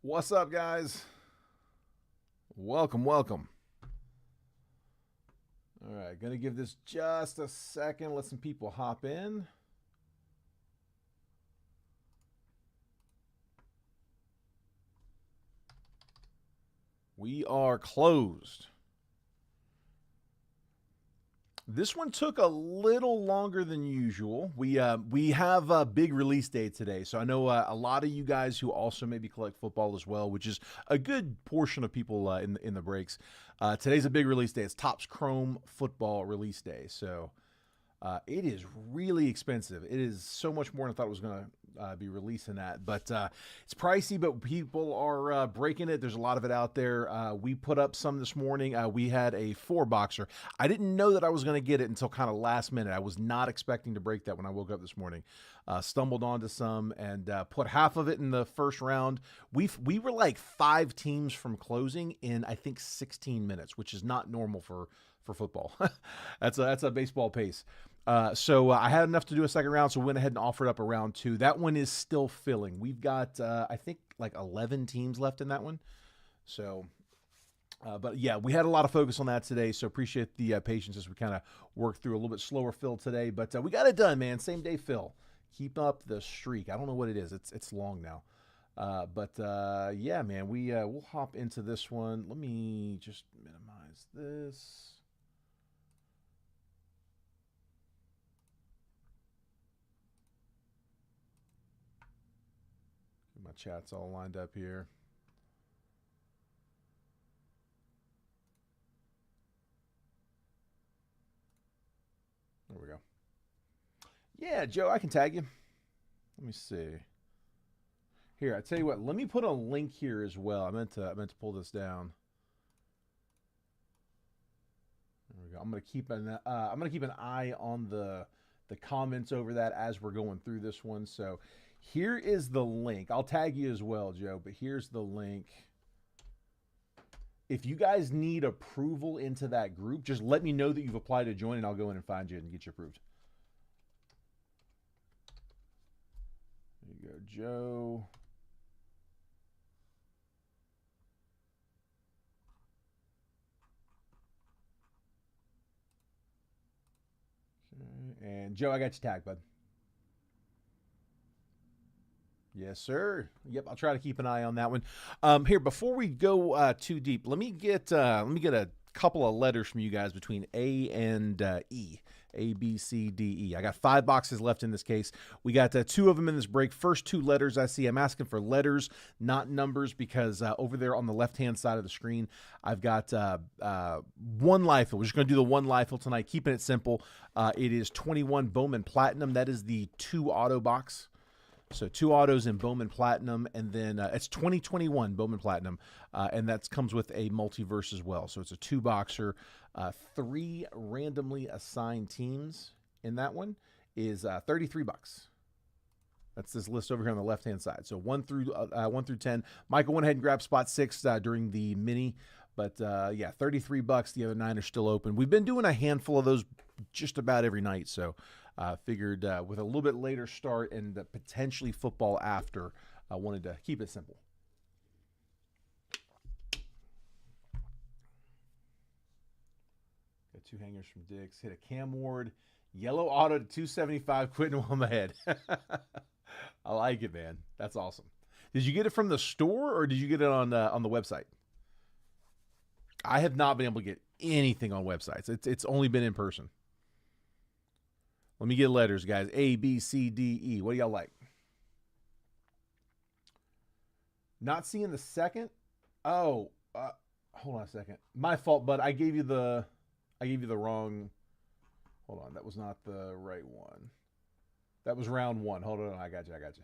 What's up, guys? Welcome, welcome. All right, gonna give this just a second, let some people hop in. We are closed. This one took a little longer than usual. We have a big release day today, so I know a lot of you guys who also maybe collect football as well, which is a good portion of people in the breaks. Today's a big release day. It's Topps Chrome Football release day, so it is really expensive. It is so much more than I thought it was going to be releasing that. But it's pricey, but people are breaking it. There's a lot of it out there. We put up some this morning. We had a 4-boxer. I didn't know that I was going to get it until kind of last minute. I was not expecting to break that when I woke up this morning. Stumbled onto some and put half of it in the first round. We were like 5 teams from closing in, I think, 16 minutes, which is not normal for football. That's a baseball pace. So I had enough to do a second round, so we went ahead and offered up a round 2. That one is still filling. We've got, I think, like 11 teams left in that one. So, but yeah, we had a lot of focus on that today, so appreciate the patience as we kind of worked through a little bit slower fill today. But we got it done, man. Same day fill. Keep up the streak. I don't know what it is. It's long now. But yeah, man, we'll hop into this one. Let me just minimize this. My chat's all lined up here. There we go. Yeah, Joe, I can tag you. Let me see. Here, I tell you what. Let me put a link here as well. I meant to pull this down. There we go. I'm gonna keep an eye on the comments over that as we're going through this one. So here is the link. I'll tag you as well, Joe, but here's the link. If you guys need approval into that group, just let me know that you've applied to join, and I'll go in and find you and get you approved. There you go, Joe. Okay. And Joe, I got you tagged, bud. Yes, sir. Yep, I'll try to keep an eye on that one. Here, before we go too deep, let me get a couple of letters from you guys between A and E. A, B, C, D, E. I got 5 boxes left in this case. We got 2 of them in this break. First 2 letters I see. I'm asking for letters, not numbers, because over there on the left-hand side of the screen, I've got one life. We're just going to do the one life tonight, keeping it simple. It is 21 Bowman Platinum. That is the 2 auto box. So 2 autos in Bowman Platinum, and then it's 2021 Bowman Platinum, and that comes with a multiverse as well. So it's a 2-boxer, 3 randomly assigned teams in that one is $33. That's this list over here on the left-hand side. So 1 through 10. Michael went ahead and grabbed spot 6 during the mini, but yeah, $33. The other 9 are still open. We've been doing a handful of those just about every night, so. Figured with a little bit later start and potentially football after, I wanted to keep it simple. Got 2 hangers from Dix. Hit a Cam Ward. Yellow auto to 275. Quitting on my head. I like it, man. That's awesome. Did you get it from the store or did you get it on the website? I have not been able to get anything on websites. It's only been in person. Let me get letters, guys. A, B, C, D, E. What do y'all like? Not seeing the second? Oh, hold on a second. My fault, bud. I gave you the wrong. Hold on. That was not the right one. That was round 1. Hold on. I got you.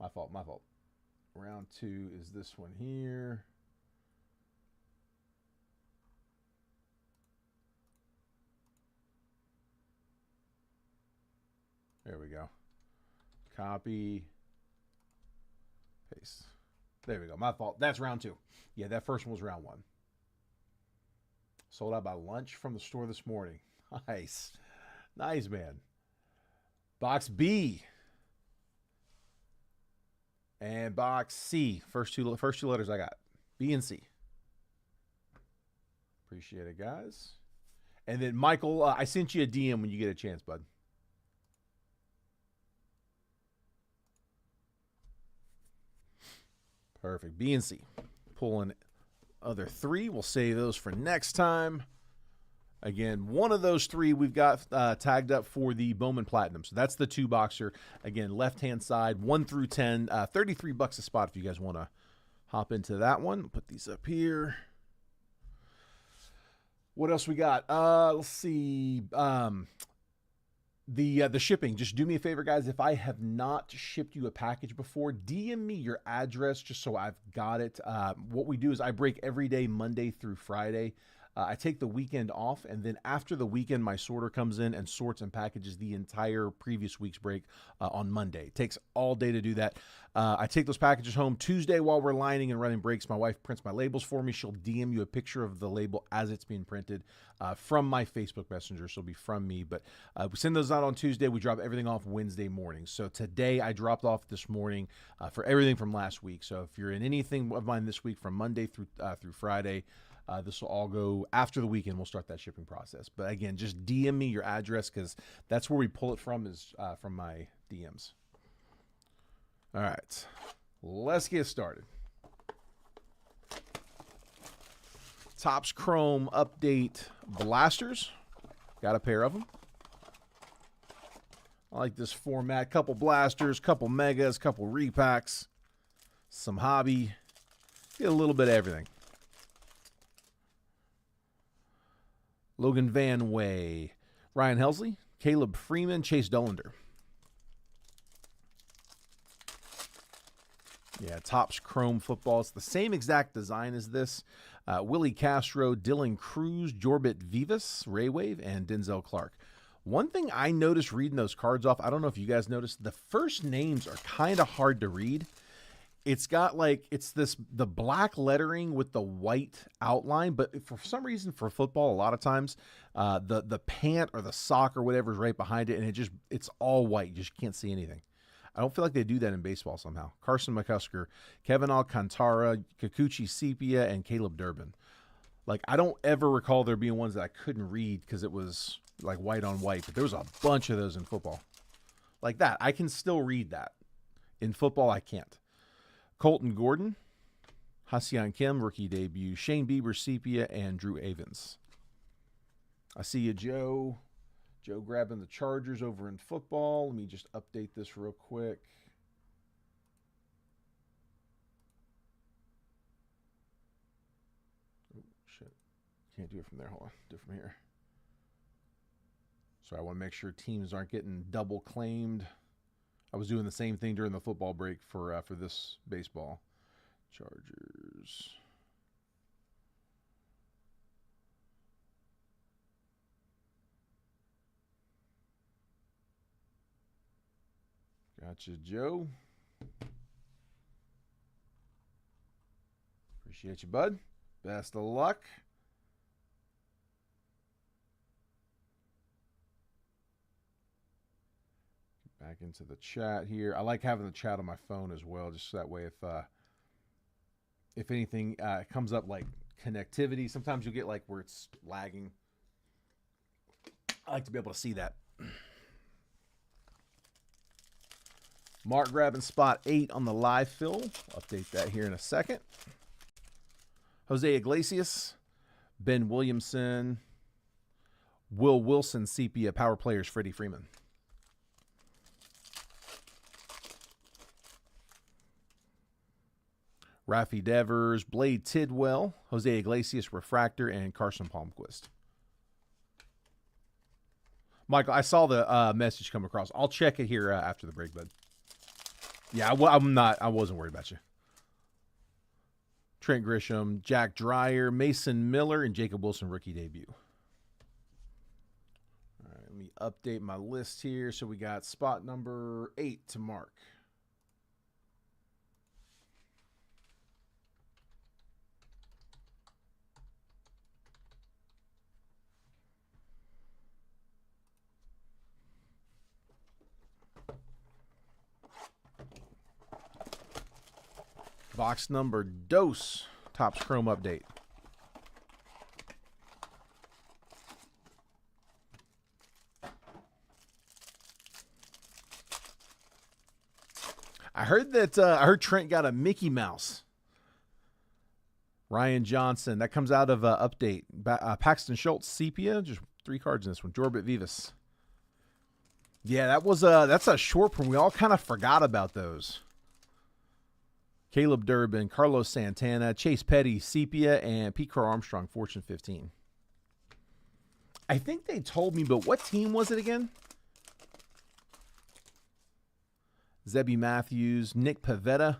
My fault. Round 2 is this one here. There we go. Copy. Paste. There we go. My fault. That's round 2. Yeah, that first one was round 1. Sold out by lunch from the store this morning. Nice. Nice, man. Box B. And box C. First two letters I got. B and C. Appreciate it, guys. And then, Michael, I sent you a DM when you get a chance, bud. Perfect. B and C. Pulling other three. We'll save those for next time. Again, one of those three we've got tagged up for the Bowman Platinum. So that's the two boxer. Again, left-hand side, 1 through 10. $33 a spot if you guys want to hop into that one. Put these up here. What else we got? Let's see. The shipping. Just do me a favor, guys. If I have not shipped you a package before, DM me your address just so I've got it. What we do is I break every day, Monday through Friday. I take the weekend off, and then after the weekend, my sorter comes in and sorts and packages the entire previous week's break on Monday. It takes all day to do that. I take those packages home Tuesday while we're lining and running breaks. My wife prints my labels for me. She'll DM you a picture of the label as it's being printed from my Facebook Messenger. So it'll be from me. But we send those out on Tuesday. We drop everything off Wednesday morning. So today I dropped off this morning for everything from last week. So if you're in anything of mine this week from Monday through Friday, this will all go after the weekend. We'll start that shipping process. But again, just DM me your address because that's where we pull it from, is from my DMs. All right, let's get started. Topps Chrome Update Blasters. Got a pair of them. I like this format. Couple blasters, couple megas, couple repacks, some hobby. Get a little bit of everything. Logan Van Way, Ryan Helsley, Caleb Freeman, Chase Dollander. Yeah, Topps Chrome football. It's the same exact design as this. Willie Castro, Dylan Cruz, Jorbit Vivas, Ray Wave, and Denzel Clark. One thing I noticed reading those cards off, I don't know if you guys noticed, the first names are kind of hard to read. It's got the black lettering with the white outline, but for some reason for football, a lot of times the pant or the sock or whatever is right behind it, and it's all white. You just can't see anything. I don't feel like they do that in baseball somehow. Carson McCusker, Kevin Alcantara, Kikuchi Sepia, and Caleb Durbin. Like, I don't ever recall there being ones that I couldn't read because it was like white on white, but there was a bunch of those in football. Like that, I can still read that. In football, I can't. Colton Gordon, Ha-Seong Kim, rookie debut, Shane Bieber, Sepia, and Drew Avens. I see you, Joe. Joe grabbing the Chargers over in football. Let me just update this real quick. Oh, shit. Can't do it from there. Hold on. Do it from here. So I want to make sure teams aren't getting double claimed. I was doing the same thing during the football break for this baseball. Chargers. Gotcha, Joe. Appreciate you, bud. Best of luck. Back into the chat here. I like having the chat on my phone as well, just so that way if anything comes up like connectivity, sometimes you'll get like where it's lagging. I like to be able to see that. Mark grabbing spot 8 on the live fill. Update that here in a second. Jose Iglesias, Ben Williamson, Will Wilson, Sepia, Power Players, Freddie Freeman. Rafi Devers, Blade Tidwell, Jose Iglesias, Refractor, and Carson Palmquist. Michael, I saw the message come across. I'll check it here after the break, bud. Yeah, I wasn't worried about you. Trent Grisham, Jack Dreyer, Mason Miller, and Jacob Wilson, rookie debut. All right, let me update my list here. So we got spot number 8 to mark. Box number dos. Topps Chrome update. I heard Trent got a Mickey Mouse. Ryan Johnson. That comes out of update. Paxton Schultz, Sepia. Just 3 cards in this one. Jorbit Vivas. Yeah, that's a short print. We all kind of forgot about those. Caleb Durbin, Carlos Santana, Chase Petty, Sepia, and Pete Crow Armstrong, Fortune 15. I think they told me, but what team was it again? Zebby Matthews, Nick Pavetta,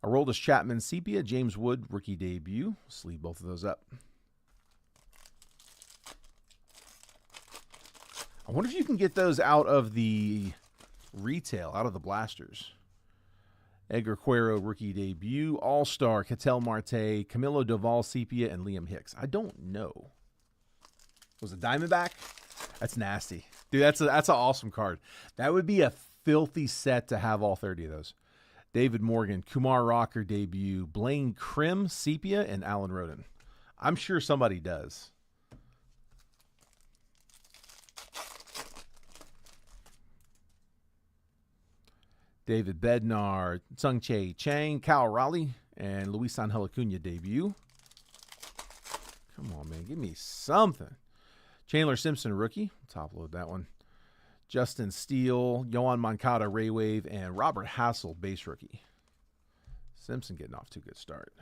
Aroldis Chapman, Sepia, James Wood, rookie debut. Let's leave both of those up. I wonder if you can get those out of the retail, out of the blasters. Edgar Cuero, rookie debut. All-Star, Ketel Marte, Camilo Doval, Sepia, and Liam Hicks. I don't know. Was it Diamondback? That's nasty. Dude, that's an awesome card. That would be a filthy set to have all 30 of those. David Morgan, Kumar Rocker debut, Blaine Krim, Sepia, and Alan Roden. I'm sure somebody does. David Bednar, Tsung Che Chang, Cal Raleigh, and Luis Angel Acuna debut. Come on, man. Give me something. Chandler Simpson, rookie. Top load that one. Justin Steele, Yohan Moncada, Ray Wave, and Robert Hassel, base rookie. Simpson getting off to a good start.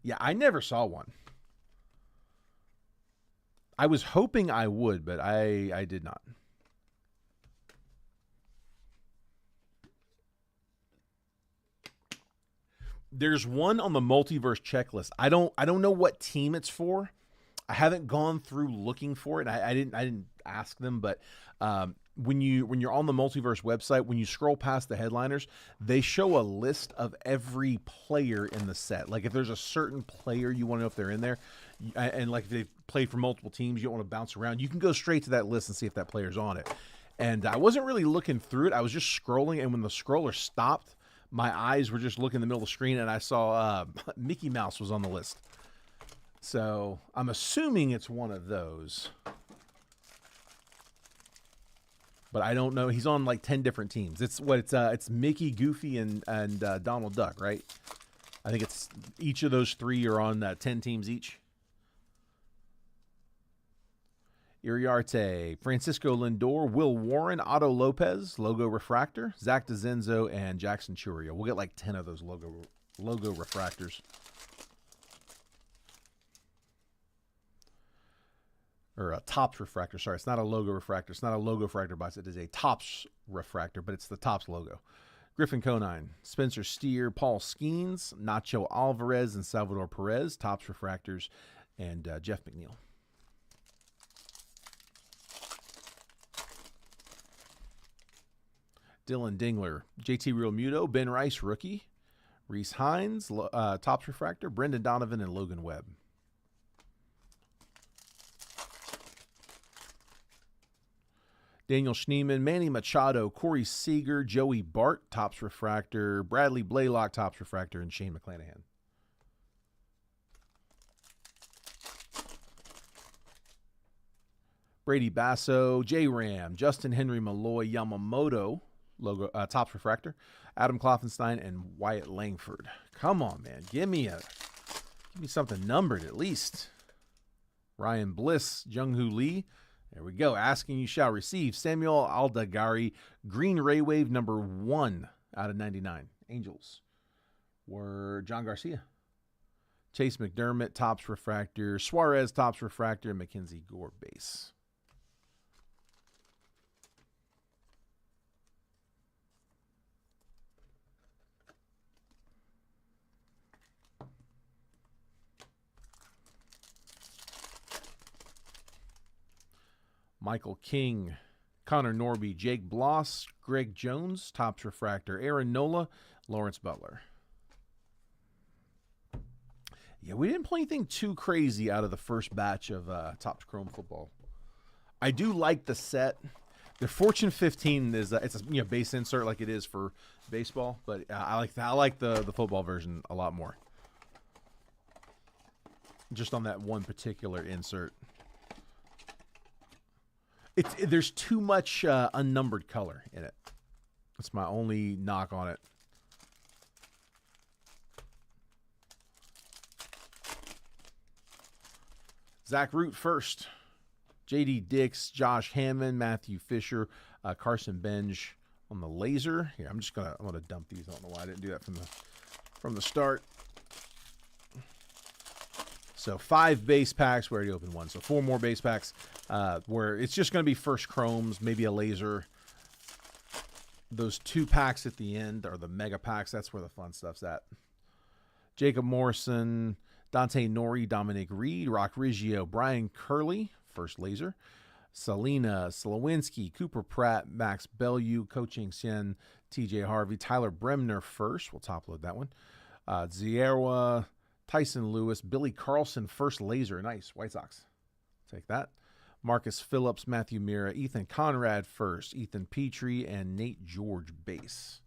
Yeah, I never saw one. I was hoping I would, but I did not. There's one on the multiverse checklist. I don't know what team it's for. I haven't gone through looking for it. I didn't ask them, but when you're on the multiverse website, when you scroll past the headliners, they show a list of every player in the set. Like if there's a certain player you want to know if they're in there, and like if they've played for multiple teams, you don't want to bounce around. You can go straight to that list and see if that player's on it. And I wasn't really looking through it. I was just scrolling, and when the scroller stopped, my eyes were just looking in the middle of the screen, and I saw Mickey Mouse was on the list. So I'm assuming it's one of those. But I don't know. He's on like 10 different teams. It's Mickey, Goofy, and Donald Duck, right? I think it's each of those 3 are on 10 teams each. Iriarte, Francisco Lindor, Will Warren, Otto Lopez, logo refractor, Zach DeZenzo, and Jackson Churio. We'll get like 10 of those logo refractors. Or a Topps refractor. Sorry, it's not a logo refractor. It's not a logo refractor box. It is a Topps refractor, but it's the Topps logo. Griffin Conine, Spencer Steer, Paul Skeens, Nacho Alvarez, and Salvador Perez, Topps refractors, and Jeff McNeil. Dylan Dingler, JT Realmuto, Ben Rice, rookie, Reese Hines, Topps refractor, Brendan Donovan, and Logan Webb. Daniel Schneemann, Manny Machado, Corey Seager, Joey Bart, Topps refractor, Bradley Blaylock, Topps refractor, and Shane McClanahan. Brady Basso, J Ram, Justin Henry Malloy, Yamamoto, logo Topps refractor, Adam Klopfenstein, and Wyatt Langford. Come on, man, give me something numbered at least. Ryan Bliss, Jung-Hoo Lee. There we go. Asking you shall receive. Samuel Aldagari, Green Ray Wave number 1 out of 99. Angels were John Garcia, Chase McDermott, Topps refractor, Suarez, Topps refractor, and Mackenzie Gore base. Michael King, Connor Norby, Jake Bloss, Greg Jones, Topps refractor, Aaron Nola, Lawrence Butler. Yeah, we didn't play anything too crazy out of the first batch of Topps Chrome football. I do like the set. The Fortune 15 is it's a base insert like it is for baseball, but I like the football version a lot more. Just on that one particular insert. There's too much unnumbered color in it. That's my only knock on it. Zach Root first. J.D. Dix, Josh Hammond, Matthew Fisher, Carson Benj on the laser. Here, I'm gonna dump these. I don't know why I didn't do that from the start. So 5 base packs. We already opened one. So 4 more base packs where it's just going to be first chromes, maybe a laser. Those 2 packs at the end are the mega packs. That's where the fun stuff's at. Jacob Morrison, Dante Nori, Dominic Reed, Rock Riggio, Brian Curley, first laser. Selena, Slowinski, Cooper Pratt, Max Bellew, Coaching Sien, TJ Harvey, Tyler Bremner first. We'll top load that one. Zierwa, Tyson Lewis, Billy Carlson, first laser. Nice. White Sox. Take that. Marcus Phillips, Matthew Mira, Ethan Conrad first, Ethan Petrie, and Nate George base.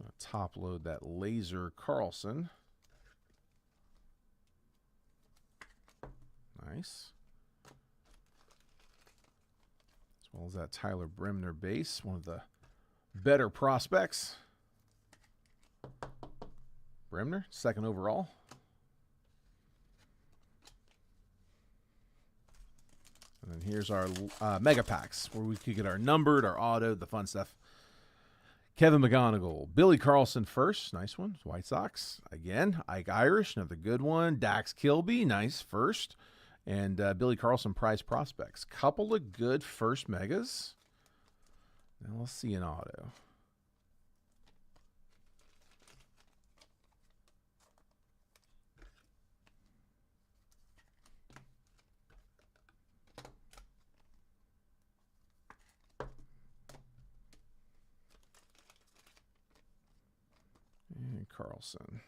I'll top load that laser Carlson. Nice. As well as that Tyler Bremner base, one of the better prospects. Bremner, second overall. And then here's our mega packs where we could get our numbered, our auto, the fun stuff. Kevin McGonigal, Billy Carlson first, nice one. White Sox again. Ike Irish, another good one. Dax Kilby, nice first. And Billy Carlson prize prospects. Couple of good first megas. Now let's see an auto. And Carlson.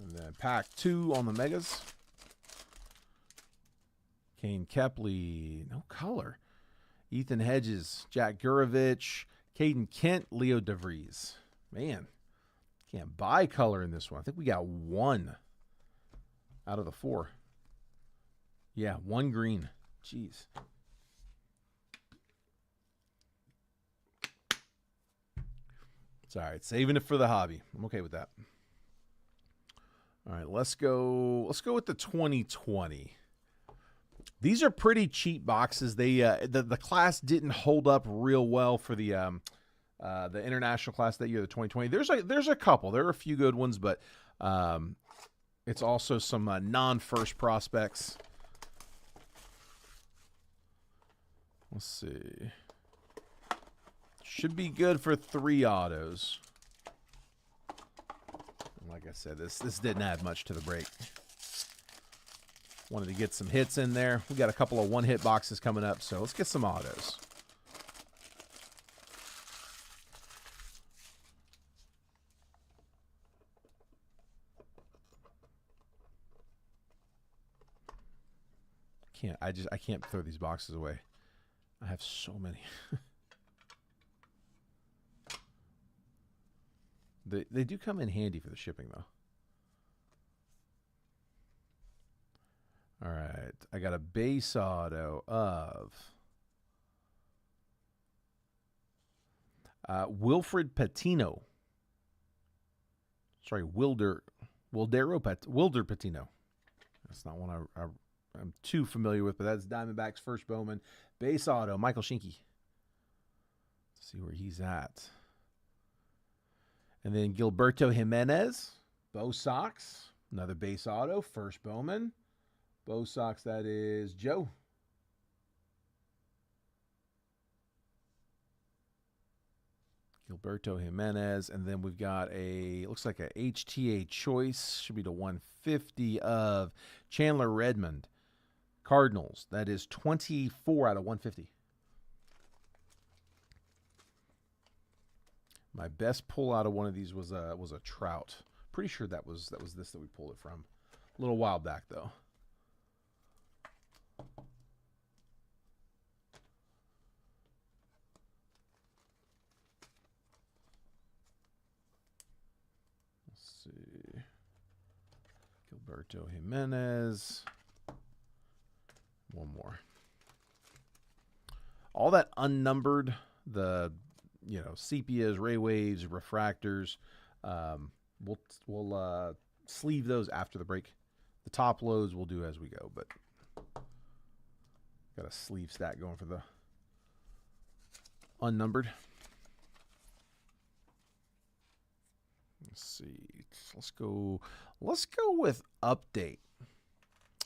And then pack 2 on the megas. Kane Kepley, no color. Ethan Hedges, Jack Gurovich, Caden Kent, Leo DeVries. Man, can't buy color in this one. I think we got 1 out of the 4. Yeah, 1 green. Jeez. It's all right. Saving it for the hobby. I'm okay with that. All right, let's go with the 2020. These are pretty cheap boxes. They the class didn't hold up real well for the international class that year, the 2020. There's a couple. There are a few good ones, but it's also some non-first prospects. Let's see. Should be good for 3 autos. Like I said, this didn't add much to the break. Wanted to get some hits in there. We got a couple of 1-hit boxes coming up, so let's get some autos. I can't throw these boxes away. I have so many. They do come in handy for the shipping, though. All right. I got a base auto of Wilfred Patino. Sorry, Wilder Patino. That's not one I'm too familiar with, but that's Diamondbacks' first Bowman. Base auto, Michael Shinky. Let's see where he's at. And then Gilberto Jimenez, Bo Sox, another base auto, first Bowman. Bo Sox, that is Joe. Gilberto Jimenez, and then we've got looks like a HTA choice, should be the 150 of Chandler Redmond, Cardinals. That is 24 out of 150. My best pull out of one of these was a trout. Pretty sure that was this that we pulled it from. A little while back though. Let's see. Gilberto Jimenez. One more. All that unnumbered, the sepias, ray waves, refractors. We'll sleeve those after the break. The top loads we'll do as we go, but got a sleeve stack going for the unnumbered. Let's see. Let's go with update.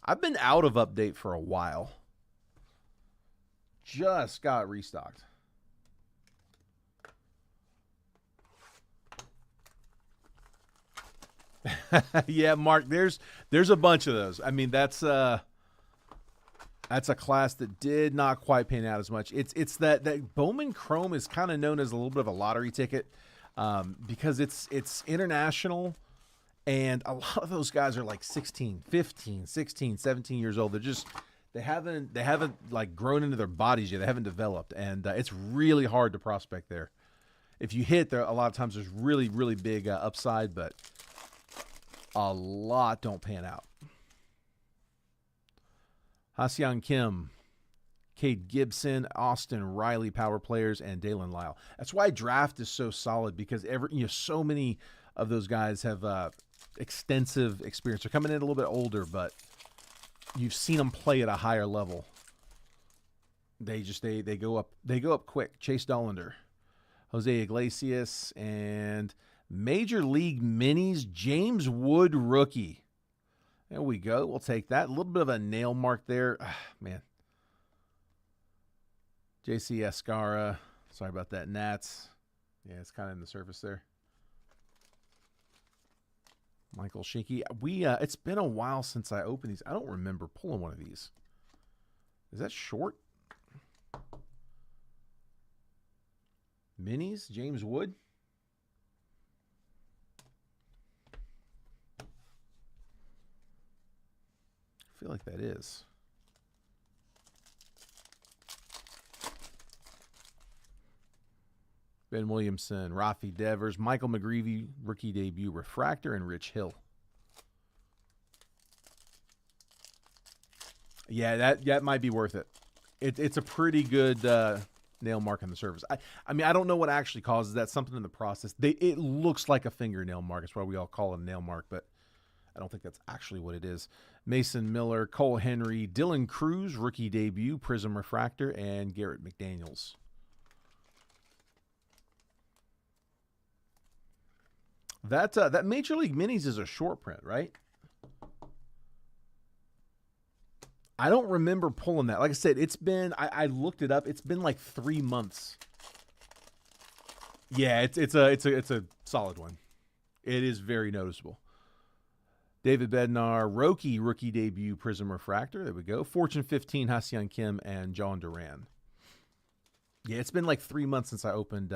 I've been out of update for a while. Just got restocked. Yeah, Mark, there's a bunch of those. I mean, that's a class that did not quite pan out as much. It's that Bowman Chrome is kind of known as a little bit of a lottery ticket because it's international, and a lot of those guys are like 16, 15, 16, 17 years old. They haven't like grown into their bodies yet. They haven't developed, and it's really hard to prospect there. If you hit there, a lot of times there's really, really big upside, but a lot don't pan out. Ha-Seong Kim, Cade Gibson, Austin Riley, power players, and Dalen Lyle. That's why draft is so solid, because so many of those guys have extensive experience. They're coming in a little bit older, but you've seen them play at a higher level. They go up quick. Chase Dollander, Jose Iglesias, and Major League Minis, James Wood rookie. There we go. We'll take that. A little bit of a nail mark there. Man. JC Escara. Sorry about that. Nats. Yeah, it's kind of in the surface there. Michael Shinky. It's been a while since I opened these. I don't remember pulling one of these. Is that short? Minis, James Wood. I feel like that is. Ben Williamson, Rafi Devers, Michael McGreevy, rookie debut, refractor, and Rich Hill. Yeah, that might be worth it. It's a pretty good nail mark on the surface. I mean, I don't know what actually causes that. Something in the process. It looks like a fingernail mark. That's why we all call it a nail mark, but I don't think that's actually what it is. Mason Miller, Cole Henry, Dylan Cruz, rookie debut, Prism Refractor, and Garrett McDaniels. That Major League Minis is a short print, right? I don't remember pulling that. Like I said, it's been, I looked it up. It's been like 3 months. Yeah, it's a solid one. It is very noticeable. David Bednar, rookie debut, Prism Refractor. There we go. Fortune 15, Ha-Seong Kim, and John Duran. Yeah, it's been like 3 months since I opened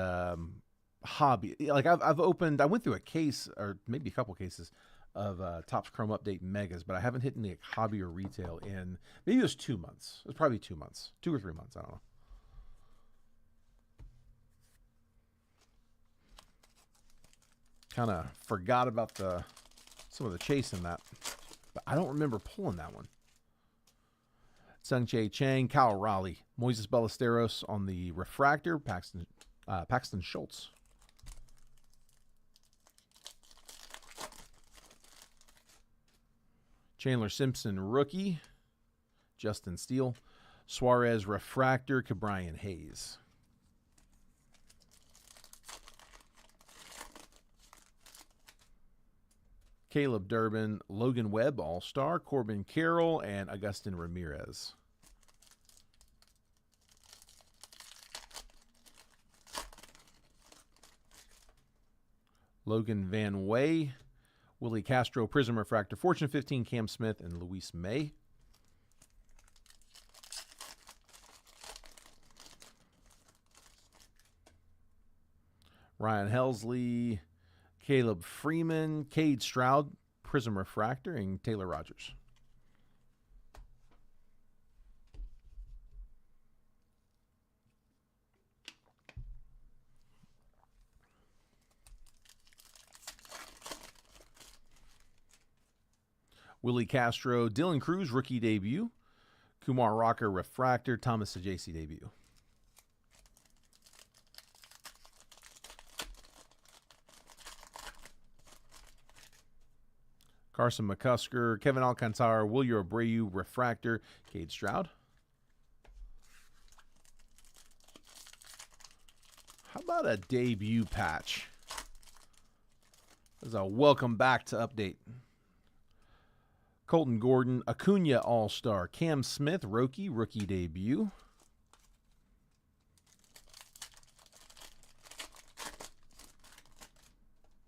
Hobby. Like I've opened, I went through a case, or maybe a couple cases, of Topps Chrome Update Megas, but I haven't hit any hobby or retail in, maybe it was 2 months. It was probably 2 months. 2 or 3 months, I don't know. Kind of forgot about some of the chase in that, but I don't remember pulling that one. Sung Chae Chang, Kyle Raleigh, Moises Ballesteros on the refractor, Paxton Schultz. Chandler Simpson, rookie, Justin Steele. Suarez refractor, Ke'Bryan Hayes. Caleb Durbin, Logan Webb, All-Star, Corbin Carroll, and Agustin Ramirez. Logan Van Way, Willie Castro, Prism Refractor, Fortune 15, Cam Smith, and Luis May. Ryan Helsley, Caleb Freeman, Cade Stroud, Prism Refractor, and Taylor Rogers. Willie Castro, Dylan Cruz, rookie debut. Kumar Rocker, Refractor. Thomas Sajaci, debut. Carson McCusker, Kevin Alcantara, Wilyer Abreu, Refractor. Cade Stroud. How about a debut patch? This is a welcome back to update. Colton Gordon, Acuna All-Star, Cam Smith, rookie debut.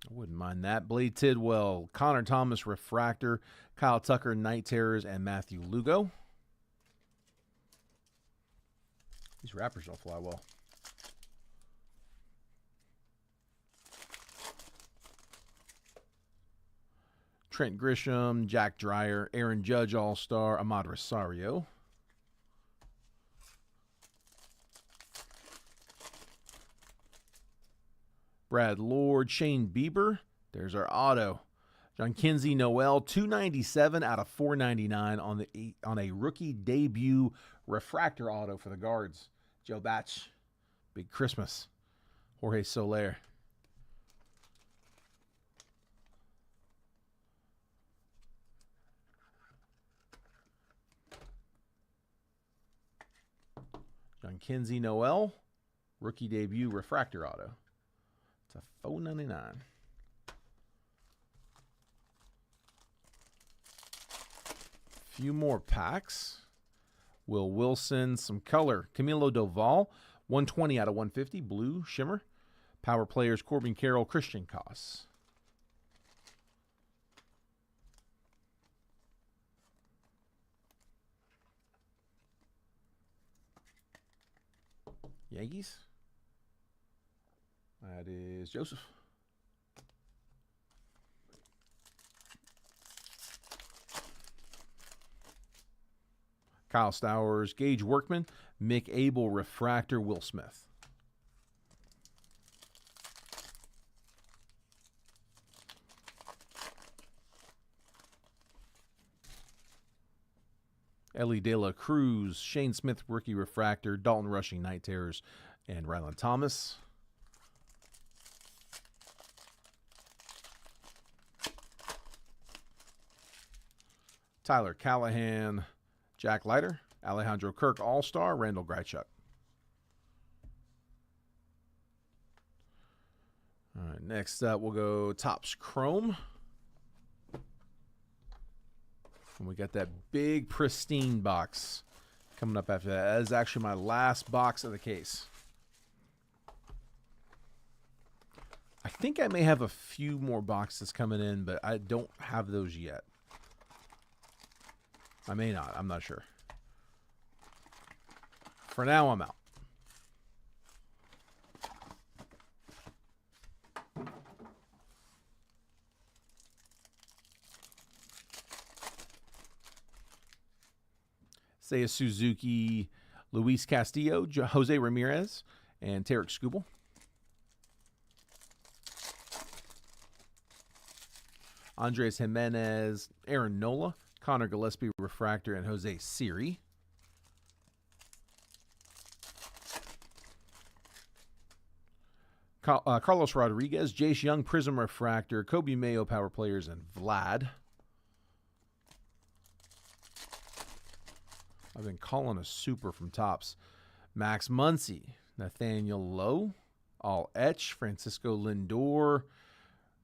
I wouldn't mind that. Blade Tidwell, Connor Thomas, Refractor, Kyle Tucker, Night Terrors, and Matthew Lugo. These wrappers don't fly well. Trent Grisham, Jack Dreyer, Aaron Judge All-Star, Ahmad Rosario. Brad Lord, Shane Bieber. There's our auto. John Kinsey Noel, 297 out of 499 on a rookie debut refractor auto for the Guards. Joe Batch, Big Christmas. Jorge Soler. John Kinsey Noel, rookie debut refractor auto. It's a $4.99. Few more packs. Will Wilson, some color. Camilo Doval, 120 out of 150, blue shimmer. Power players, Corbin Carroll, Christian Koss. Yankees. That is Joseph. Kyle Stowers, Gage Workman, Mick Abel, refractor, Will Smith. Ellie De La Cruz, Shane Smith, rookie refractor, Dalton Rushing, Night Terrors, and Ryland Thomas. Tyler Callahan, Jack Leiter, Alejandro Kirk, All-Star, Randall Grichuk. All right, next up we'll go Topps Chrome. And we got that big pristine box coming up after that. That is actually my last box of the case. I think I may have a few more boxes coming in, but I don't have those yet. I may not. I'm not sure. For now, I'm out. Seiya Suzuki, Luis Castillo, Jose Ramirez, and Tarek Skubal. Andres Jimenez, Aaron Nola, Connor Gillespie, refractor, and Jose Siri. Carlos Rodriguez, Jace Young, Prism refractor, Kobe Mayo, power players, and Vlad. I've been calling a super from Topps. Max Muncy, Nathaniel Lowe, all etch, Francisco Lindor,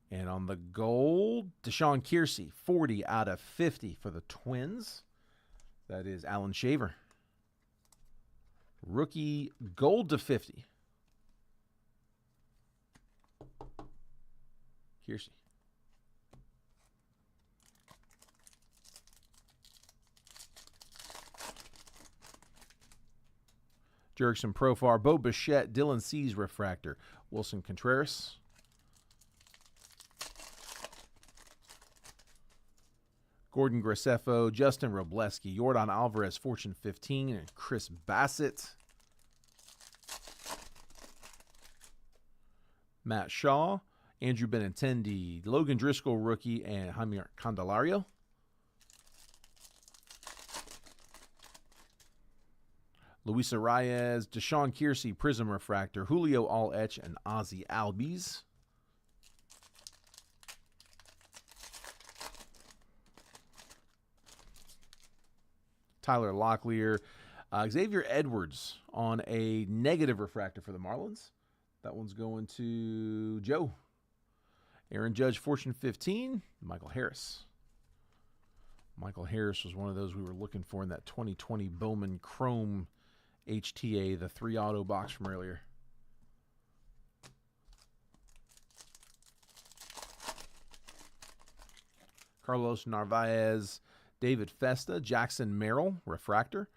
and on the gold, Deshaun Kiersey, 40 out of 50 for the Twins. That is Alan Shaver. Rookie gold to 50. Kiersey. Jerickson Profar, Bo Bichette, Dylan Cease refractor, Wilson Contreras. Gordon Graceffo, Justin Robleski, Yordan Alvarez, Fortune 15, and Chris Bassett. Matt Shaw, Andrew Benintendi, Logan Driscoll, rookie, and Jaime Candelario. Luis Arias, Deshaun Kiersey, Prism Refractor, Julio All-Etch, and Ozzy Albies. Tyler Locklear, Xavier Edwards on a negative refractor for the Marlins. That one's going to Joe. Aaron Judge, Fortune 15, Michael Harris. Michael Harris was one of those we were looking for in that 2020 Bowman Chrome HTA, the 3-auto box from earlier. Carlos Narvaez, David Festa, Jackson Merrill, refractor,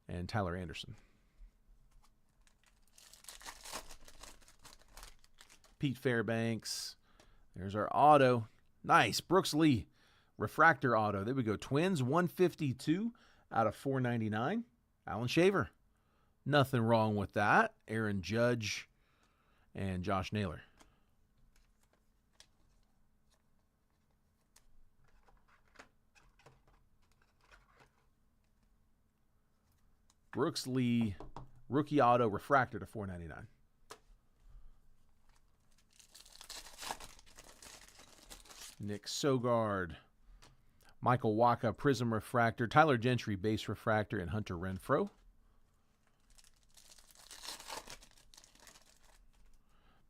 and Tyler Anderson. Pete Fairbanks. There's our auto. Nice. Brooks Lee, refractor auto. There we go. Twins, 152 out of 499. Alan Shaver. Nothing wrong with that. Aaron Judge and Josh Naylor. Brooks Lee, rookie auto, refractor to 499. Nick Sogard, Michael Waka, Prism Refractor, Tyler Gentry, Base Refractor, and Hunter Renfroe.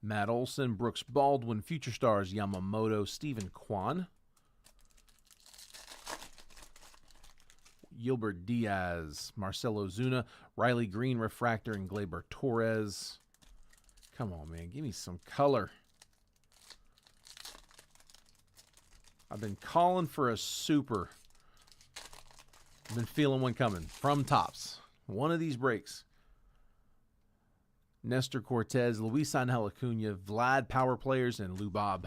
Matt Olson, Brooks Baldwin, Future Stars, Yamamoto, Stephen Kwan. Gilbert Diaz, Marcelo Zuna, Riley Green, Refractor, and Gleyber Torres. Come on, man. Give me some color. I've been calling for a super. I've been feeling one coming from Topps. One of these breaks. Nestor Cortez, Luis Angel Acuna, Vlad Power Players, and Lou Bob.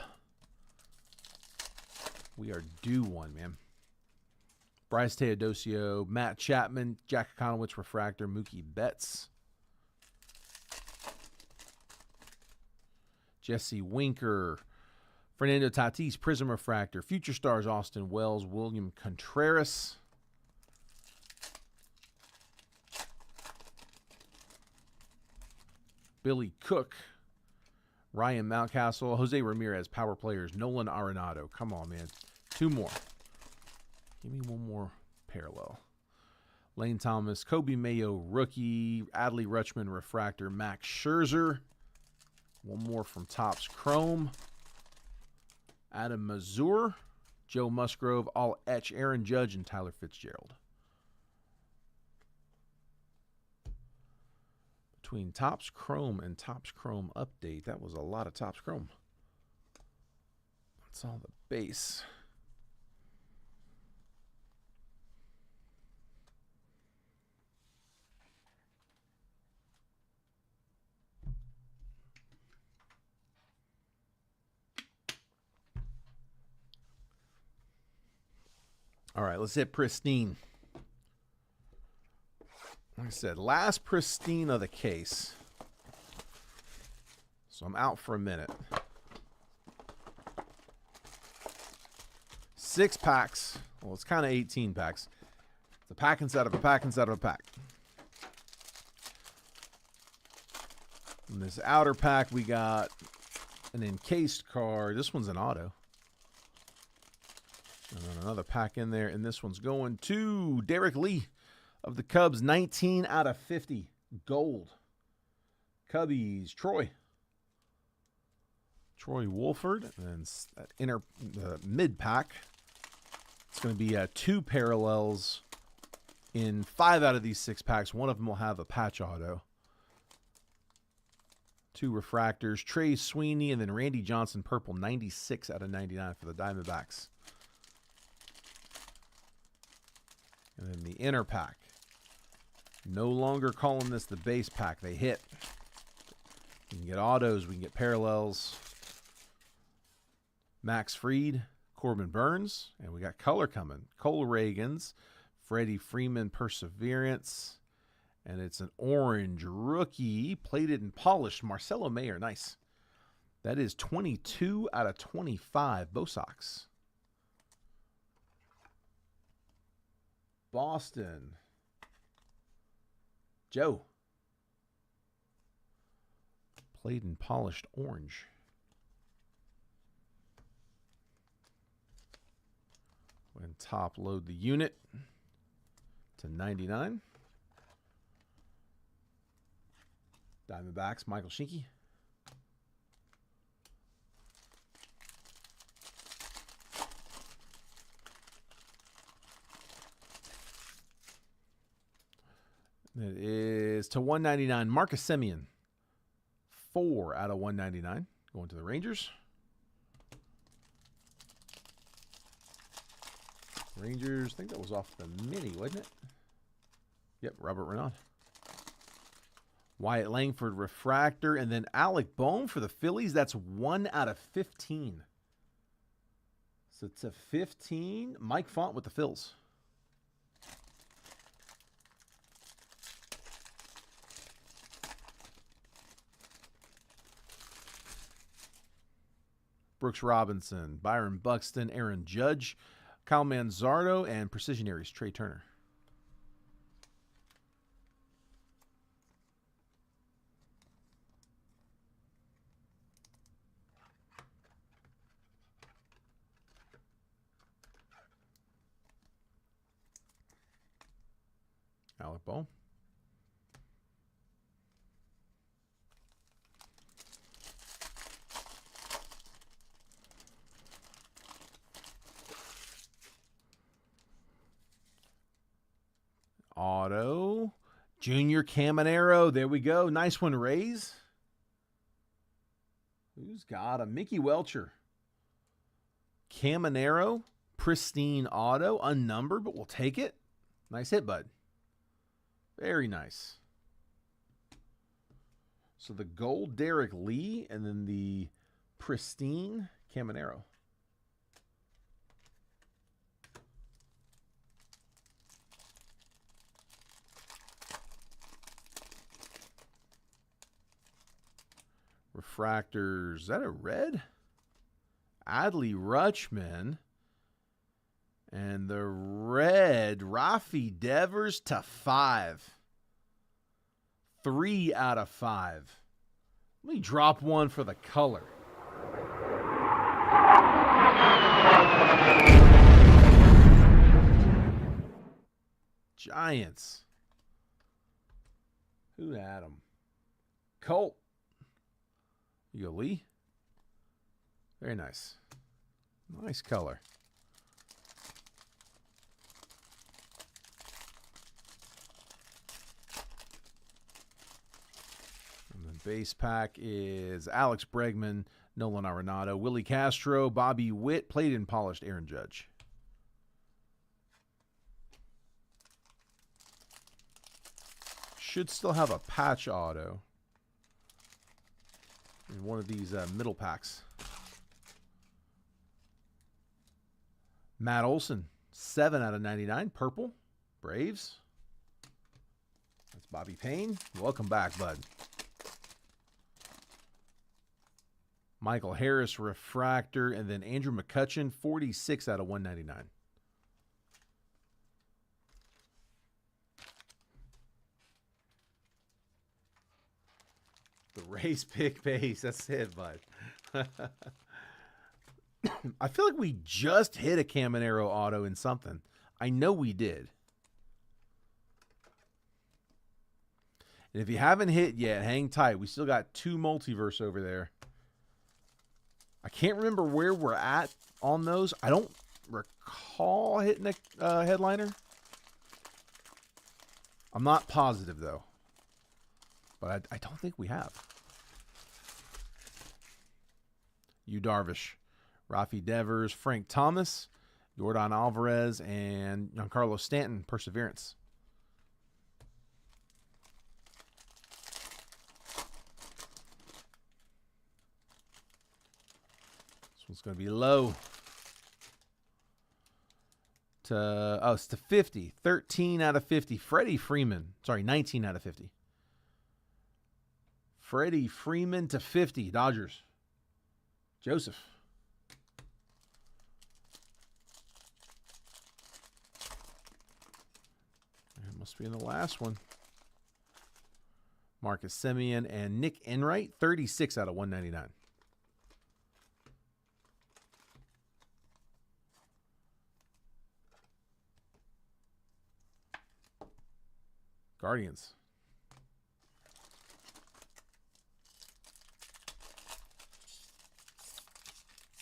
We are due one, man. Bryce Teodosio, Matt Chapman, Jack Economist Refractor, Mookie Betts. Jesse Winker, Fernando Tatis, Prism Refractor, Future Stars, Austin Wells, William Contreras. Billy Cook, Ryan Mountcastle, Jose Ramirez, Power Players, Nolan Arenado. Come on, man. Two more. Give me one more parallel. Lane Thomas, Kobe Mayo, rookie, Adley Rutschman, Refractor, Max Scherzer. One more from Topps Chrome. Adam Mazur, Joe Musgrove, All Etch, Aaron Judge, and Tyler Fitzgerald. Between Topps Chrome and Topps Chrome Update, that was a lot of Topps Chrome. That's all the base. All right, let's hit Pristine. Like I said, last Pristine of the case. So I'm out for a minute. 6 packs. Well, it's kind of 18 packs. It's a pack inside of a pack inside of a pack. In this outer pack, we got an encased card. This one's an auto. And then another pack in there, and this one's going to Derek Lee of the Cubs, 19 out of 50, gold. Cubbies, Troy Wolford, and then that mid pack. It's going to be 2 parallels in 5 out of these 6 packs. One of them will have a patch auto. 2 refractors, Trey Sweeney, and then Randy Johnson, purple, 96 out of 99 for the Diamondbacks. And then the inner pack. No longer calling this the base pack. They hit. We can get autos. We can get parallels. Max Fried, Corbin Burns, and we got color coming. Cole Reagans, Freddie Freeman Perseverance, and it's an orange rookie, plated and polished. Marcelo Mayer, nice. That is 22 out of 25. Bo Sox. Boston. Joe. Plated and polished orange. And top load the unit to 99. Diamondbacks, Michael Shinky. It is to 199. Marcus Semien. 4 out of 199. Going to the Rangers. Rangers, I think that was off the mini, wasn't it? Yep, Robert Renaud. Wyatt Langford refractor, and then Alec Bohm for the Phillies. That's 1 out of 15. So it's a 15. Mike Font with the Phils. Brooks Robinson, Byron Buxton, Aaron Judge, Kyle Manzardo, and Precision Aries, Trey Turner. Alec Bohm. Auto. Junior Caminero. There we go. Nice one, Rays. Who's got a Mickey Welcher? Caminero. Pristine auto. Unnumbered, but we'll take it. Nice hit, bud. Very nice. So the gold Derek Lee and then the pristine Caminero. Refractors. Is that a red? Adley Rutschman. And the red, Rafi Devers to 5. 3 out of 5. Let me drop one for the color. Giants. Who had them? Colt. You go, Lee. Very nice. Nice color. And the base pack is Alex Bregman, Nolan Arenado, Willie Castro, Bobby Witt, plated and polished Aaron Judge. Should still have a patch auto in one of these middle packs. Matt Olson, 7 out of 99, purple, Braves. That's Bobby Payne. Welcome back, bud. Michael Harris, refractor, and then Andrew McCutchen, 46 out of 199. The Rays pick base. That's it, bud. I feel like we just hit a Caminero auto in something. I know we did. And if you haven't hit yet, hang tight. We still got 2 multiverse over there. I can't remember where we're at on those. I don't recall hitting a headliner. I'm not positive, though. But I don't think we have. Yu Darvish, Rafi Devers, Frank Thomas, Yordan Alvarez, and Giancarlo Stanton, Perseverance. It's going to be low. It's to 50. 13 out of 50. Freddie Freeman. Sorry, 19 out of 50. Freddie Freeman to 50. Dodgers. Joseph. It must be in the last one. Marcus Semien and Nick Enright. 36 out of 199. Guardians.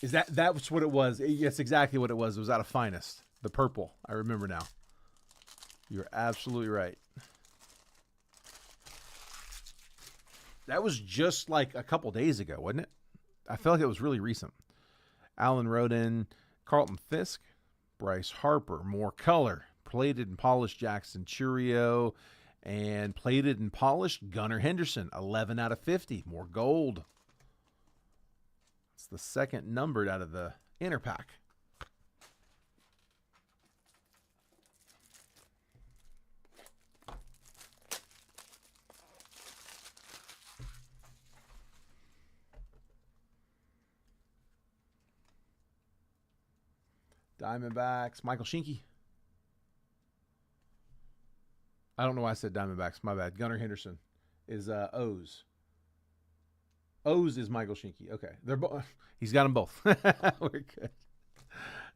That's what it was? Yes, exactly what it was. It was out of Finest. The purple. I remember now. You're absolutely right. That was just like a couple days ago, wasn't it? I felt like it was really recent. Alan Roden, Carlton Fisk, Bryce Harper, more color. Plated and polished Jackson Churio. And plated and polished Gunnar Henderson, 11 out of 50. More gold. It's the second numbered out of the inner pack. Diamondbacks, Michael Shinky. I don't know why I said Diamondbacks. My bad. Gunnar Henderson is O's. O's is Michael Shinky. Okay. They're both. He's got them both. We're good.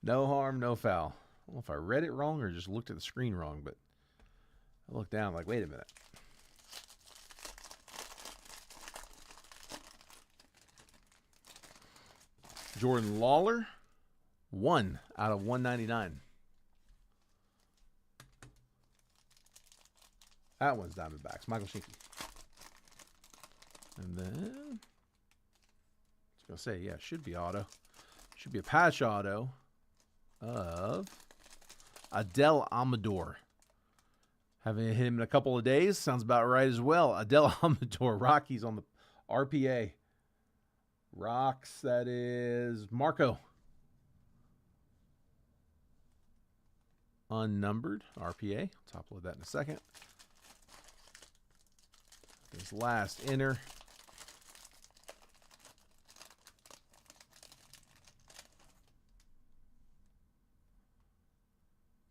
No harm, no foul. I don't know if I read it wrong or just looked at the screen wrong, but I looked down like, wait a minute. Jordan Lawler, 1 out of 199. That one's Diamondbacks. Michael Shinky. And then, I was going to say, yeah, should be auto. Should be a patch auto of Adel Amador. Haven't hit him in a couple of days. Sounds about right as well. Adel Amador. Rockies on the RPA. Rocks, that is Marco. Unnumbered RPA. I'll top load that in a second. His last inner.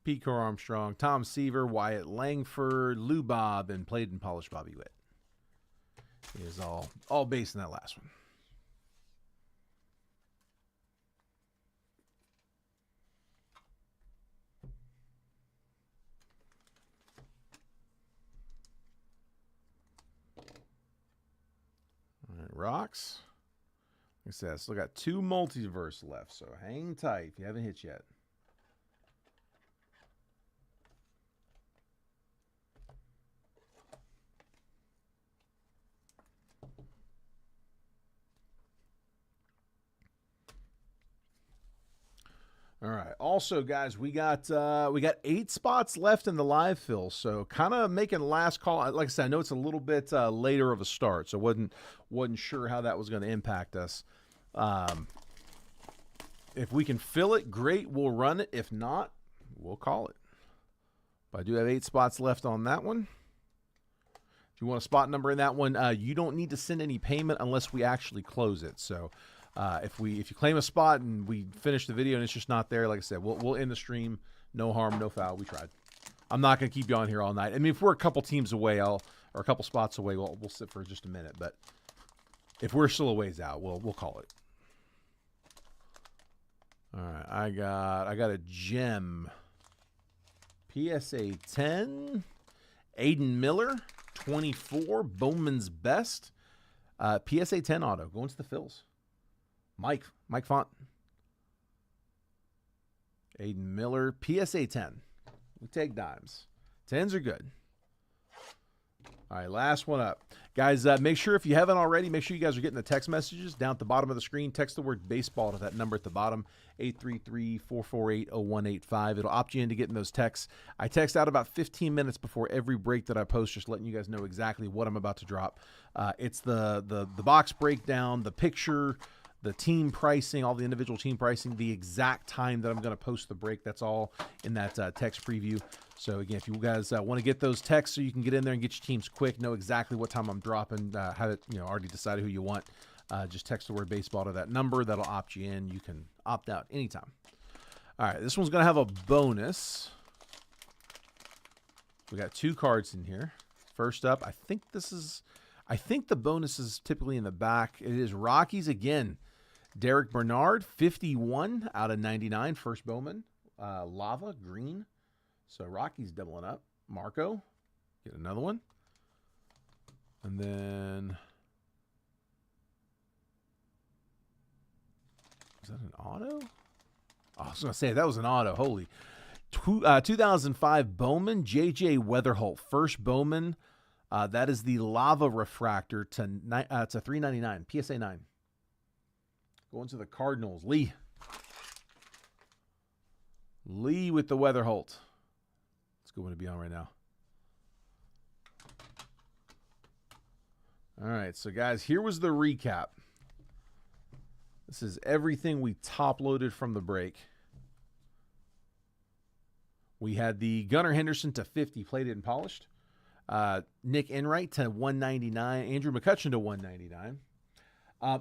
Pete Core Armstrong, Tom Seaver, Wyatt Langford, Lou Bob, and played and polished Bobby Witt. It is all based on that last one. Rocks. Like I said, I still got 2 multiverse left, so hang tight if you haven't hit yet. All right. Also, guys, we got 8 spots left in the live fill, so kind of making last call. Like I said, I know it's a little bit later of a start, so wasn't sure how that was going to impact us. If we can fill it, great. We'll run it. If not, we'll call it. But I do have 8 spots left on that one. If you want a spot number in that one, you don't need to send any payment unless we actually close it. So. If you claim a spot and we finish the video and it's just not there, like I said, we'll end the stream. No harm, no foul. We tried. I'm not going to keep you on here all night. I mean, if we're a couple teams away, or a couple spots away, we'll sit for just a minute. But if we're still a ways out, we'll call it. All right, I got a gem. PSA 10, Aiden Miller, 24, Bowman's Best. PSA 10 auto going to the Phils. Mike Font. Aiden Miller, PSA 10. We take dimes. 10s are good. All right, last one up. Guys, make sure if you haven't already, make sure you guys are getting the text messages down at the bottom of the screen. Text the word baseball to that number at the bottom, 833-448-0185. It'll opt you into getting those texts. I text out about 15 minutes before every break that I post, just letting you guys know exactly what I'm about to drop. It's the box breakdown, the picture, the team pricing, all the individual team pricing, the exact time that I'm going to post the break. That's all in that text preview. So again, if you guys want to get those texts so you can get in there and get your teams quick, know exactly what time I'm dropping, have it already decided who you want, just text the word baseball to that number. That'll opt you in. You can opt out anytime. All right, this one's going to have a bonus. We got 2 cards in here. First up, I think the bonus is typically in the back. It is Rockies again. Derek Bernard, 51 out of 99. First Bowman. Lava, green. So Rockies doubling up. Marco, get another one. And then, is that an auto? Oh, I was going to say, that was an auto. Holy. 2005 Bowman, J.J. Weatherholt. First Bowman. That is the Lava Refractor to 399. PSA 9. Going to the Cardinals. Lee with the Weatherholt. It's a good one to be on right now. All right, so guys, here was the recap. This is everything we top-loaded from the break. We had the Gunnar Henderson to 50, plated and polished. Nick Enright to 199. Andrew McCutcheon to 199.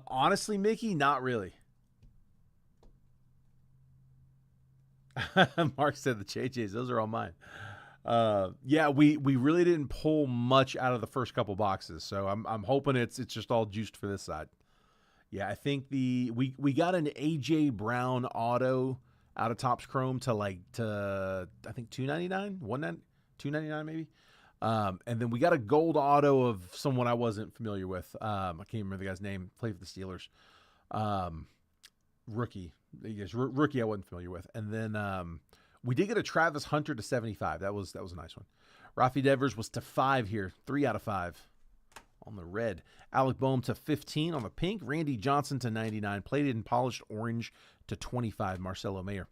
Honestly, Mickey, not really. Mark said the JJs. Those are all mine. Yeah, we really didn't pull much out of the first couple boxes, so I'm hoping it's just all juiced for this side. Yeah, I think we got an AJ Brown auto out of Topps Chrome to I think $299, $299 maybe. And then we got a gold auto of someone I wasn't familiar with. I can't remember the guy's name. Played for the Steelers. Rookie. Yes, rookie I wasn't familiar with. And then we did get a Travis Hunter to 75. That was a nice one. Rafi Devers was to 5 here. 3 out of 5 on the red. Alec Boehm to 15 on the pink. Randy Johnson to 99. Plated and polished orange to 25. Marcelo Mayer.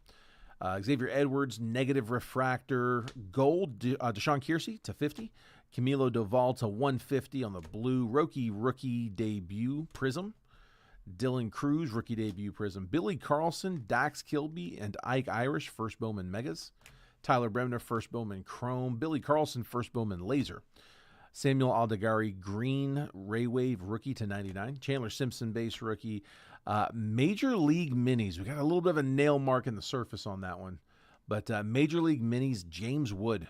Xavier Edwards, negative refractor, gold. Deshaun Kiersey to 50. Camilo Doval to 150 on the blue. Rookie debut prism. Dylan Cruz, rookie debut prism. Billy Carlson, Dax Kilby, and Ike Irish, first Bowman Megas. Tyler Bremner, first Bowman Chrome. Billy Carlson, first Bowman Laser. Samuel Aldegari, green Ray Wave, rookie to 99. Chandler Simpson, base rookie. Major League Minis. We got a little bit of a nail mark in the surface on that one. But Major League Minis, James Wood,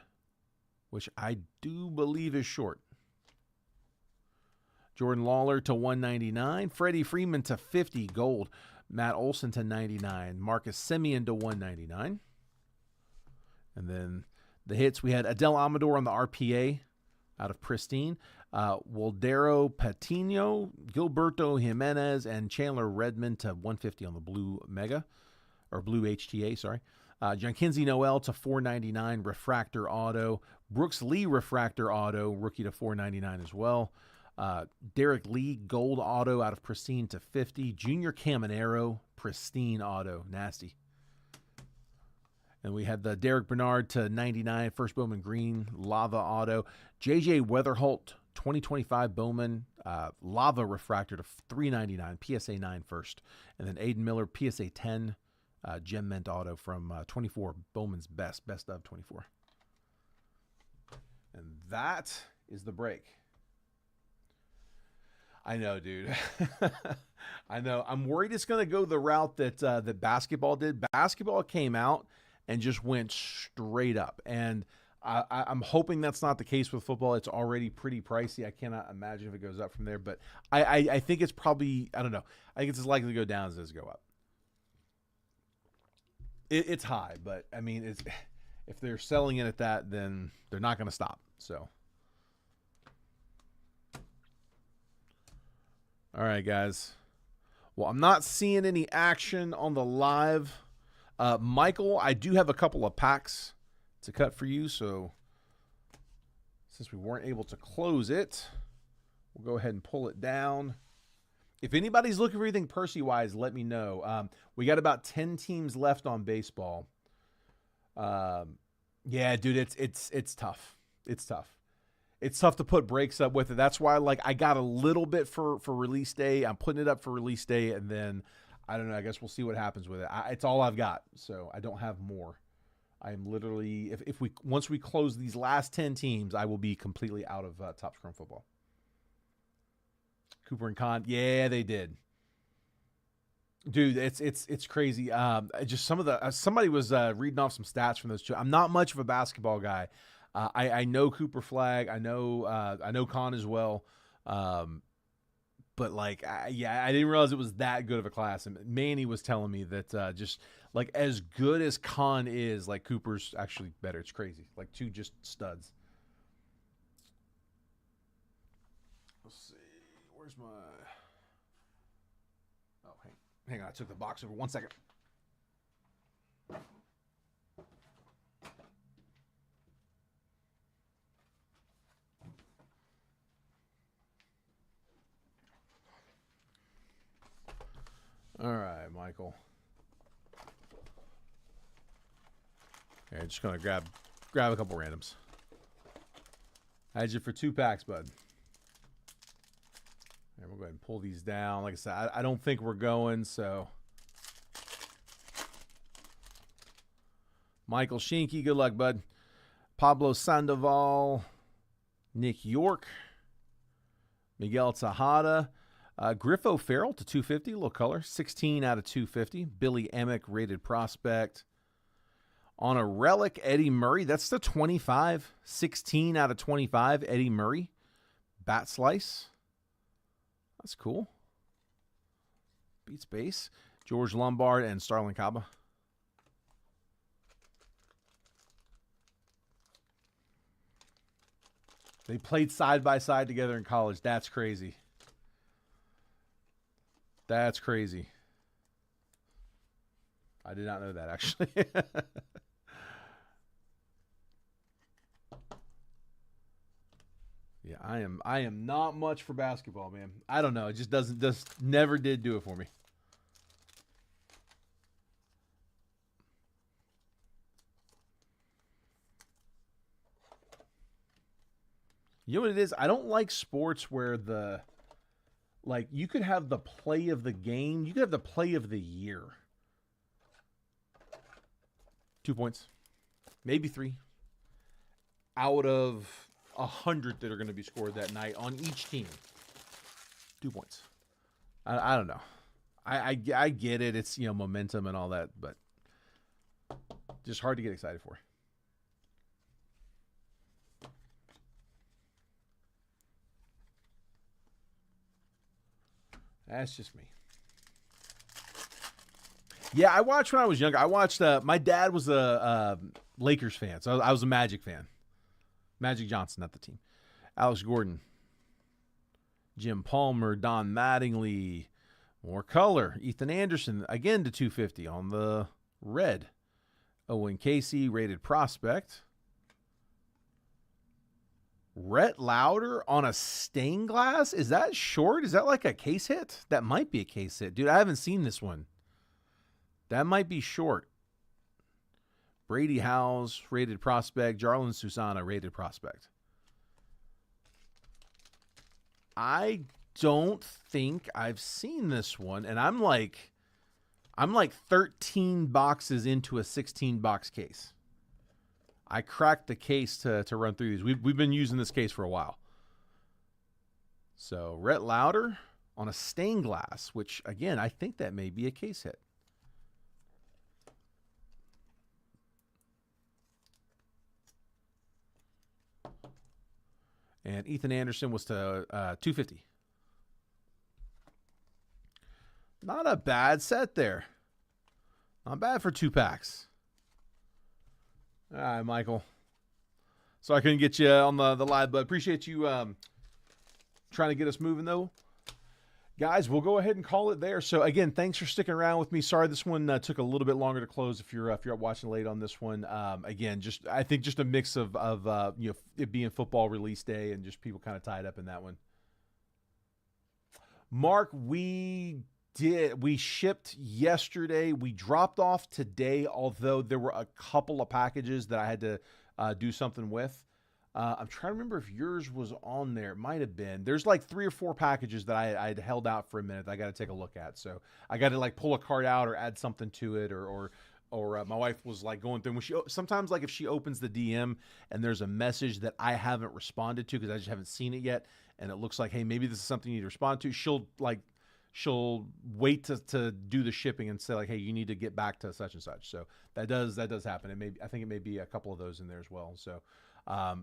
which I do believe is short. Jordan Lawler to 199. Freddie Freeman to 50, gold. Matt Olson to 99. Marcus Semien to 199. And then the hits, we had Adele Amador on the RPA out of Pristine. Waldero Patino, Gilberto Jimenez, and Chandler Redmond to 150 on the blue Mega, or blue HTA, sorry. Giankinsey Noel to 499, refractor auto. Brooks Lee, refractor auto, rookie to 499 as well. Derek Lee, gold auto out of Pristine to 50. Junior Caminero, Pristine auto, nasty. And we had the Derek Bernard to 99, first Bowman green, Lava auto. JJ Weatherholt, 2025 Bowman, Lava refractor to 399, PSA 9 first. And then Aiden Miller, PSA 10, Gem Mint auto from 24, Bowman's best of 24. And that is the break. I know, dude. I know. I'm worried it's going to go the route that basketball did. Basketball came out and just went straight up. And I'm hoping that's not the case with football. It's already pretty pricey. I cannot imagine if it goes up from there. But I think it's probably, I don't know. I think it's as likely to go down as it is to go up. It's high, but, I mean, if they're selling it at that, then they're not going to stop. So. All right, guys. Well, I'm not seeing any action on the live. Michael, I do have a couple of packs to cut for you. So since we weren't able to close it, we'll go ahead and pull it down. If anybody's looking for anything Percy-wise, let me know. We got about 10 teams left on baseball. Yeah, dude, it's tough. It's tough. it's tough to put breaks up with it. That's why, like, I got a little bit for release day. I'm putting it up for release day, and then I don't know. I guess we'll see what happens with it. It's all I've got, so I don't have more. I'm literally, if we once we close these last 10 teams, I will be completely out of Top Scrum football. Cooper and Con, yeah, they did. Dude, it's crazy. Just some of the somebody was reading off some stats from those two. I'm not much of a basketball guy. I know Cooper Flag. I know Con as well. But like, I didn't realize it was that good of a class. And Manny was telling me that just like as good as Con is, like Cooper's actually better. It's crazy. Like two just studs. Let's see. Where's my? Oh, hang on. I took the box over. 1 second. All right, Michael. Okay, just gonna grab a couple randoms. I had you for 2 packs, bud. And we'll go ahead and pull these down. Like I said, I don't think we're going, so. Michael Shinky, good luck, bud. Pablo Sandoval, Nick York, Miguel Tejada, Griffo Farrell to 250, little color, 16 out of 250. Billy Emick, rated prospect. On a relic, Eddie Murray, that's the 25, 16 out of 25, Eddie Murray. Bat slice. That's cool. Beats base. George Lombard and Starlin Caba. They played side by side together in college. That's crazy. That's crazy. I did not know that, actually. Yeah, I am not much for basketball, man. I don't know. It just never did do it for me. You know what it is? I don't like sports where you could have the play of the game. You could have the play of the year. 2 points. Maybe 3. Out of 100 that are going to be scored that night on each team. 2 points. I don't know. I get it. It's, momentum and all that, but just hard to get excited for. That's just me. Yeah, I watched when I was younger. I watched, my dad was a Lakers fan, so I was a Magic fan. Magic Johnson, not the team. Alex Gordon. Jim Palmer, Don Mattingly. More color. Ethan Anderson, again to 250 on the red. Owen Casey, rated prospect. Rhett Lauder on a stained glass? Is that short? Is that like a case hit? That might be a case hit. Dude, I haven't seen this one. That might be short. Brady Howes, rated prospect. Jarlin Susana, rated prospect. I don't think I've seen this one, and I'm like 13 boxes into a 16-box case. I cracked the case to run through these. We've been using this case for a while. So, Rhett Lauder on a stained glass, which, again, I think that may be a case hit. And Ethan Anderson was to 250. Not a bad set there. Not bad for 2 packs. All right, Michael. So I couldn't get you on the live, but appreciate you trying to get us moving, though. Guys, we'll go ahead and call it there. So, again, thanks for sticking around with me. Sorry this one took a little bit longer to close if you're watching late on this one. Again, I think just a mix of it being football release day and just people kind of tied up in that one. Mark, we shipped yesterday. We dropped off today, although there were a couple of packages that I had to do something with. I'm trying to remember if yours was on there. It might have been. There's like 3 or 4 packages that I'd held out for a minute that I got to take a look at. So I got to like pull a card out or add something to it, or my wife was like going through when she sometimes like if she opens the DM and there's a message that I haven't responded to because I just haven't seen it yet, and it looks like, hey, maybe this is something you need to respond to. She'll wait to do the shipping and say like, hey, you need to get back to such and such. So that does happen. I think it may be a couple of those in there as well. So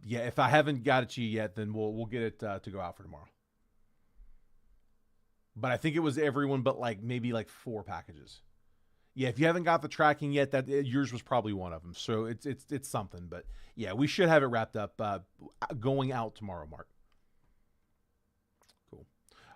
yeah, if I haven't got it to you yet, then we'll get it to go out for tomorrow. But I think it was everyone but like maybe like 4 packages. Yeah, if you haven't got the tracking yet, that yours was probably one of them. So it's something. But yeah, we should have it wrapped up going out tomorrow, Mark. Cool.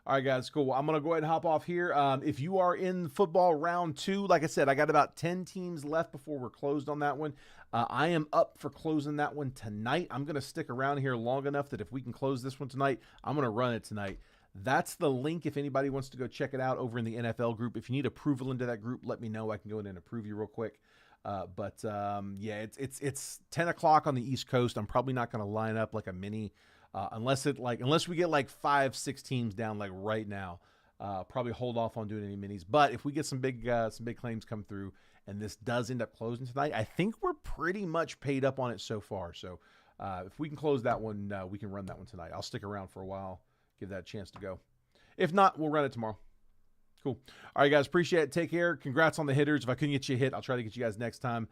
All right, guys, cool. Well, I'm going to go ahead and hop off here. If you are in football round 2, like I said, I got about 10 teams left before we're closed on that one. I am up for closing that one tonight. I'm going to stick around here long enough that if we can close this one tonight, I'm going to run it tonight. That's the link if anybody wants to go check it out over in the NFL group. If you need approval into that group, let me know. I can go in and approve you real quick. Yeah, it's 10 o'clock on the East Coast. I'm probably not going to line up like a mini unless we get like 5-6 teams down like right now. Probably hold off on doing any minis. But if we get some big claims come through and this does end up closing tonight, I think we're pretty much paid up on it so far. So if we can close that one, we can run that one tonight. I'll stick around for a while, give that a chance to go. If not, we'll run it tomorrow. Cool. All right, guys. Appreciate it. Take care. Congrats on the hitters. If I couldn't get you a hit, I'll try to get you guys next time.